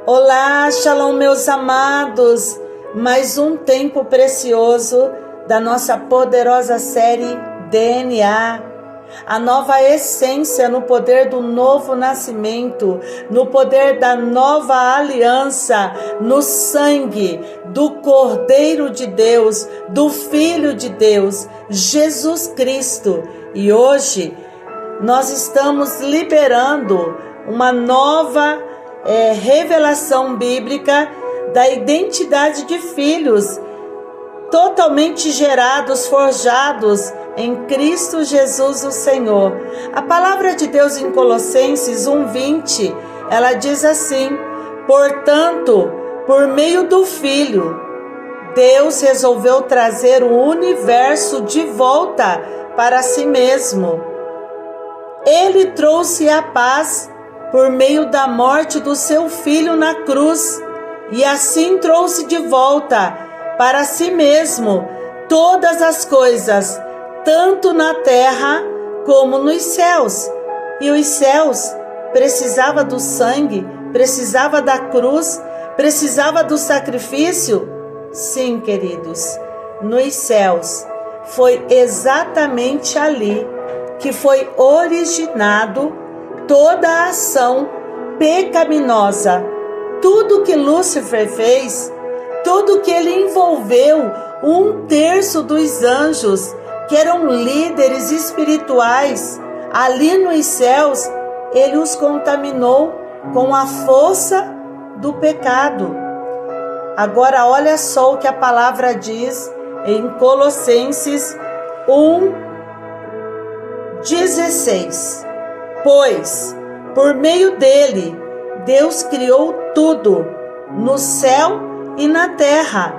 Olá, Shalom, meus amados. Mais um tempo precioso da nossa poderosa série DNA. A nova essência no poder do novo nascimento, no poder da nova aliança, no sangue do Cordeiro de Deus, do Filho de Deus, Jesus Cristo. E hoje nós estamos liberando uma nova revelação bíblica da identidade de filhos, totalmente gerados, forjados em Cristo Jesus o Senhor. A palavra de Deus em Colossenses 1:20, ela diz assim: portanto, por meio do Filho, Deus resolveu trazer o universo de volta para si mesmo. Ele trouxe a paz por meio da morte do seu Filho na cruz, e assim trouxe de volta para si mesmo todas as coisas, tanto na terra como nos céus. E os céus precisava do sangue, precisava da cruz, precisava do sacrifício? Sim, queridos, nos céus foi exatamente ali que foi originado toda a ação pecaminosa. Tudo que Lúcifer fez, tudo que ele envolveu 1/3 dos anjos, que eram líderes espirituais, ali nos céus, ele os contaminou com a força do pecado. Agora olha só o que a palavra diz em Colossenses 1:16. Pois, por meio dele, Deus criou tudo, no céu e na terra,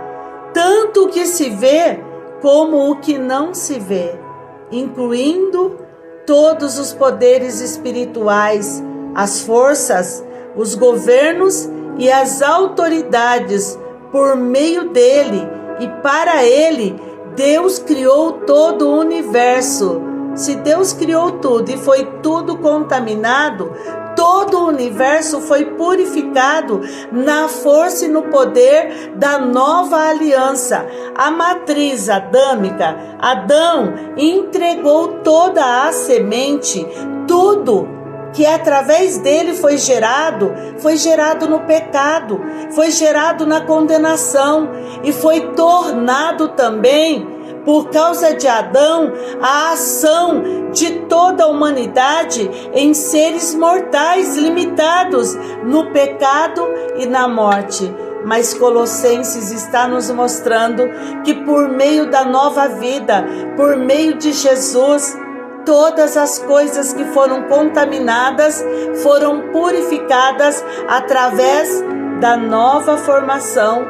tanto o que se vê como o que não se vê, incluindo todos os poderes espirituais, as forças, os governos e as autoridades. Por meio dele e para ele, Deus criou todo o universo. Se Deus criou tudo e foi tudo contaminado, todo o universo foi purificado na força e no poder da nova aliança. A matriz adâmica, Adão entregou toda a semente, tudo que através dele foi gerado no pecado, foi gerado na condenação e foi tornado também, por causa de Adão, a ação de toda a humanidade em seres mortais limitados no pecado e na morte. Mas Colossenses está nos mostrando que por meio da nova vida, por meio de Jesus, todas as coisas que foram contaminadas foram purificadas através da nova formação,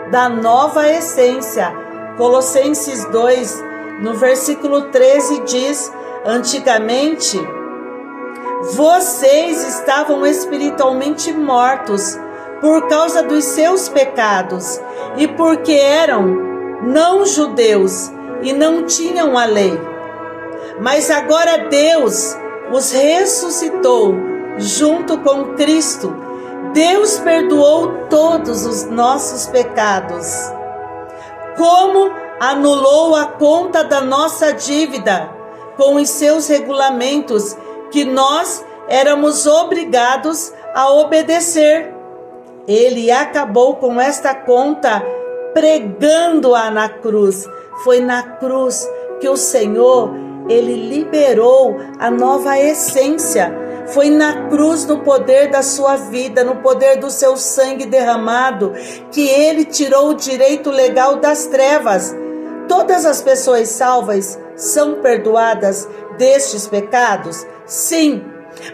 da nova essência. Colossenses 2, no versículo 13 diz: antigamente, vocês estavam espiritualmente mortos por causa dos seus pecados e porque eram não judeus e não tinham a lei. Mas agora Deus os ressuscitou junto com Cristo. Deus perdoou todos os nossos pecados. Como anulou a conta da nossa dívida com os seus regulamentos que nós éramos obrigados a obedecer. Ele acabou com esta conta pregando-a na cruz. Foi na cruz que o Senhor, ele liberou a nova essência. Foi na cruz, no poder da sua vida, no poder do seu sangue derramado, que ele tirou o direito legal das trevas. Todas as pessoas salvas são perdoadas destes pecados? Sim,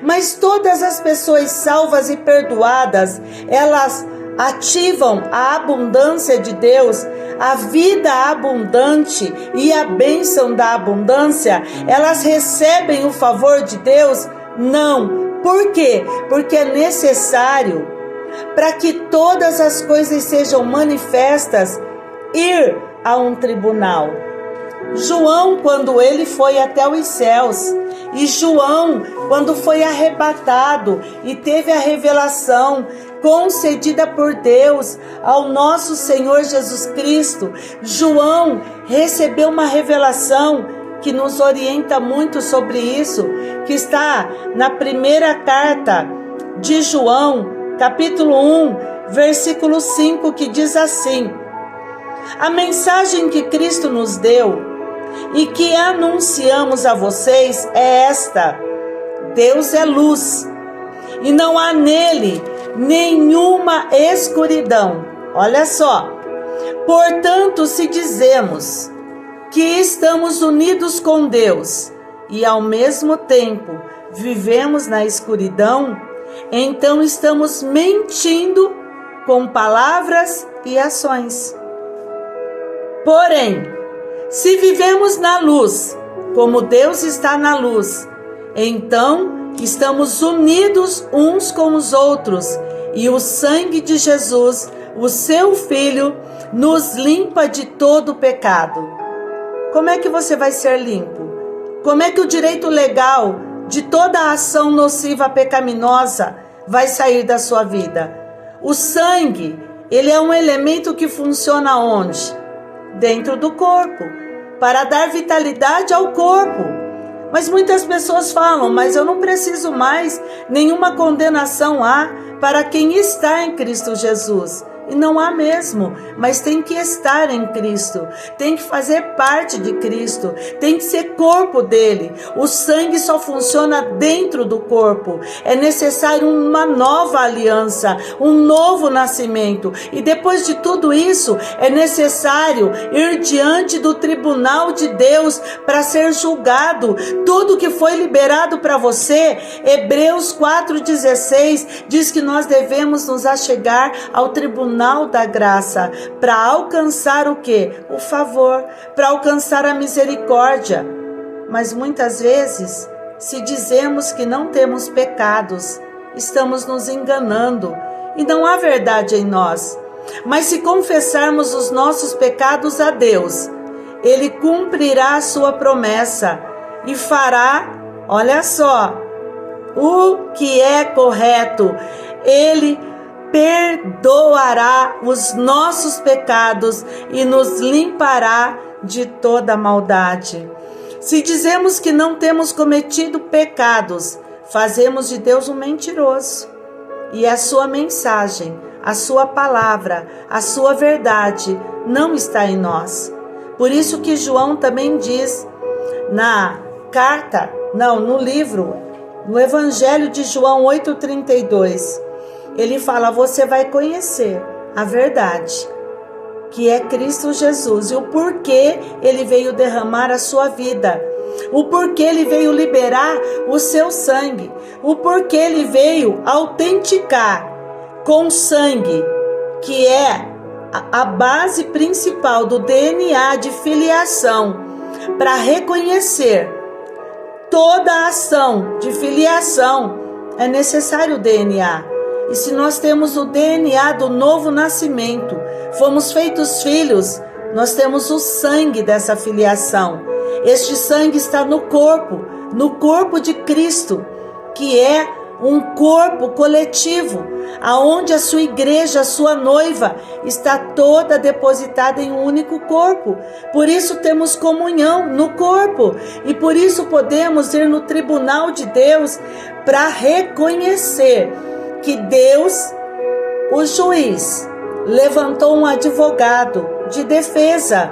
mas todas as pessoas salvas e perdoadas, elas ativam a abundância de Deus, a vida abundante e a bênção da abundância? Elas recebem o favor de Deus? Não. Por quê? Porque é necessário, para que todas as coisas sejam manifestas, ir a um tribunal. João, quando ele foi até os céus, e João, quando foi arrebatado e teve a revelação concedida por Deus ao nosso Senhor Jesus Cristo, João recebeu uma revelação que nos orienta muito sobre isso, que está na primeira carta de João, capítulo 1, versículo 5, que diz assim: a mensagem que Cristo nos deu e que anunciamos a vocês é esta: Deus é luz e não há nele nenhuma escuridão. Olha só, portanto, se dizemos que estamos unidos com Deus e ao mesmo tempo vivemos na escuridão, então estamos mentindo com palavras e ações. Porém, se vivemos na luz, como Deus está na luz, então estamos unidos uns com os outros, e o sangue de Jesus, o seu Filho, nos limpa de todo pecado. Como é que você vai ser limpo? Como é que o direito legal de toda a ação nociva pecaminosa vai sair da sua vida? O sangue, ele é um elemento que funciona onde? Dentro do corpo, para dar vitalidade ao corpo. Mas muitas pessoas falam: mas eu não preciso mais, nenhuma condenação há para quem está em Cristo Jesus. E não há mesmo, mas tem que estar em Cristo, tem que fazer parte de Cristo, tem que ser corpo dele. O sangue só funciona dentro do corpo. É necessário uma nova aliança, um novo nascimento. E depois de tudo isso, é necessário ir diante do tribunal de Deus para ser julgado. Tudo que foi liberado para você, Hebreus 4,16 diz que nós devemos nos achegar ao tribunal da graça, para alcançar o quê? O favor, para alcançar a misericórdia. Mas muitas vezes, se dizemos que não temos pecados, estamos nos enganando e não há verdade em nós. Mas se confessarmos os nossos pecados a Deus, Ele cumprirá a sua promessa e fará, olha só, o que é correto. Ele perdoará os nossos pecados e nos limpará de toda maldade. Se dizemos que não temos cometido pecados, fazemos de Deus um mentiroso. E a sua mensagem, a sua palavra, a sua verdade não está em nós. Por isso que João também diz no livro, no Evangelho de João 8,32, ele fala: você vai conhecer a verdade, que é Cristo Jesus, e o porquê ele veio derramar a sua vida, o porquê ele veio liberar o seu sangue, o porquê ele veio autenticar com sangue, que é a base principal do DNA de filiação, para reconhecer toda a ação de filiação. É necessário o DNA. E se nós temos o DNA do novo nascimento, fomos feitos filhos, nós temos o sangue dessa filiação. Este sangue está no corpo de Cristo, que é um corpo coletivo, aonde a sua igreja, a sua noiva, está toda depositada em um único corpo. Por isso temos comunhão no corpo, e por isso podemos ir no tribunal de Deus para reconhecer que Deus, o juiz, levantou um advogado de defesa.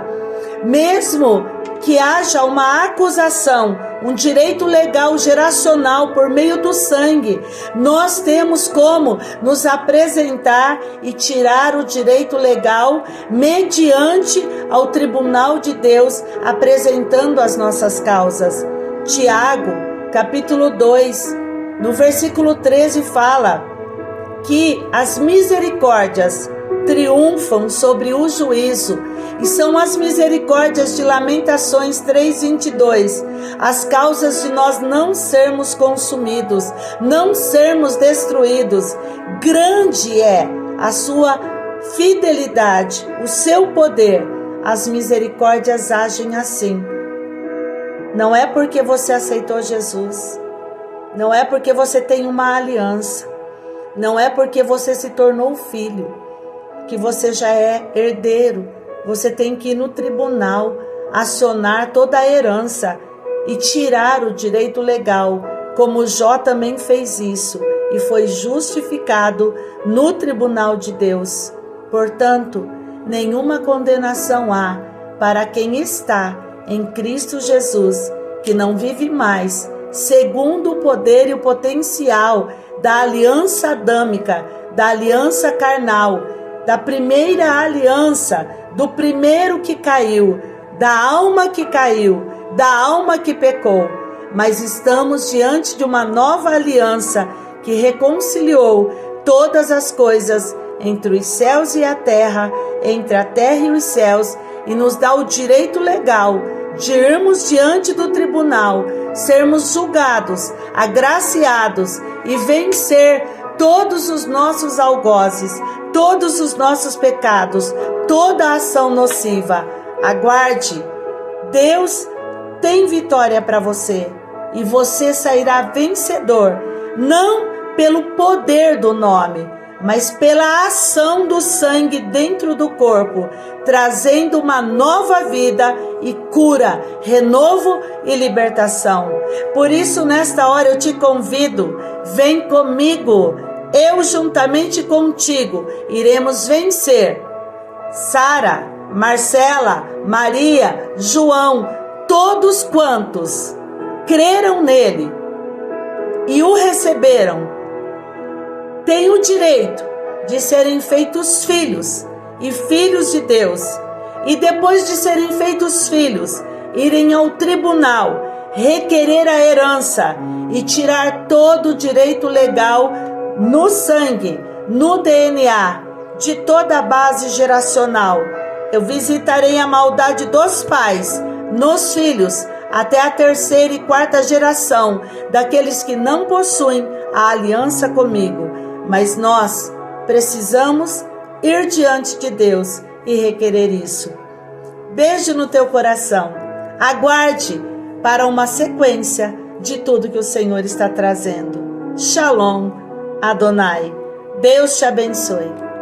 Mesmo que haja uma acusação, um direito legal geracional por meio do sangue, nós temos como nos apresentar e tirar o direito legal mediante ao tribunal de Deus, apresentando as nossas causas. Tiago, capítulo 2, no versículo 13 fala que as misericórdias triunfam sobre o juízo, e são as misericórdias de Lamentações 3:22, as causas de nós não sermos consumidos, não sermos destruídos. Grande é a sua fidelidade, o seu poder, as misericórdias agem assim. Não é porque você aceitou Jesus, não é porque você tem uma aliança, não é porque você se tornou filho, que você já é herdeiro. Você tem que ir no tribunal, acionar toda a herança e tirar o direito legal, como Jó também fez isso e foi justificado no tribunal de Deus. Portanto, nenhuma condenação há para quem está em Cristo Jesus, que não vive mais segundo o poder e o potencial da aliança adâmica, da aliança carnal, da primeira aliança, do primeiro que caiu, da alma que caiu, da alma que pecou. Mas estamos diante de uma nova aliança que reconciliou todas as coisas entre os céus e a terra, entre a terra e os céus, e nos dá o direito legal de irmos diante do tribunal, sermos julgados, agraciados e vencer todos os nossos algozes, todos os nossos pecados, toda a ação nociva. Aguarde, Deus tem vitória para você e você sairá vencedor, não pelo poder do nome, mas pela ação do sangue dentro do corpo, trazendo uma nova vida e cura, renovo e libertação. Por isso, nesta hora eu te convido, vem comigo, eu juntamente contigo iremos vencer. Sara, Marcela, Maria, João, todos quantos creram nele e o receberam, têm o direito de serem feitos filhos e filhos de Deus. E depois de serem feitos filhos, irem ao tribunal, requerer a herança e tirar todo o direito legal no sangue, no DNA, de toda a base geracional. Eu visitarei a maldade dos pais nos filhos, até a terceira e quarta geração daqueles que não possuem a aliança comigo. Mas nós precisamos ir diante de Deus e requerer isso. Beijo no teu coração. Aguarde para uma sequência de tudo que o Senhor está trazendo. Shalom, Adonai. Deus te abençoe.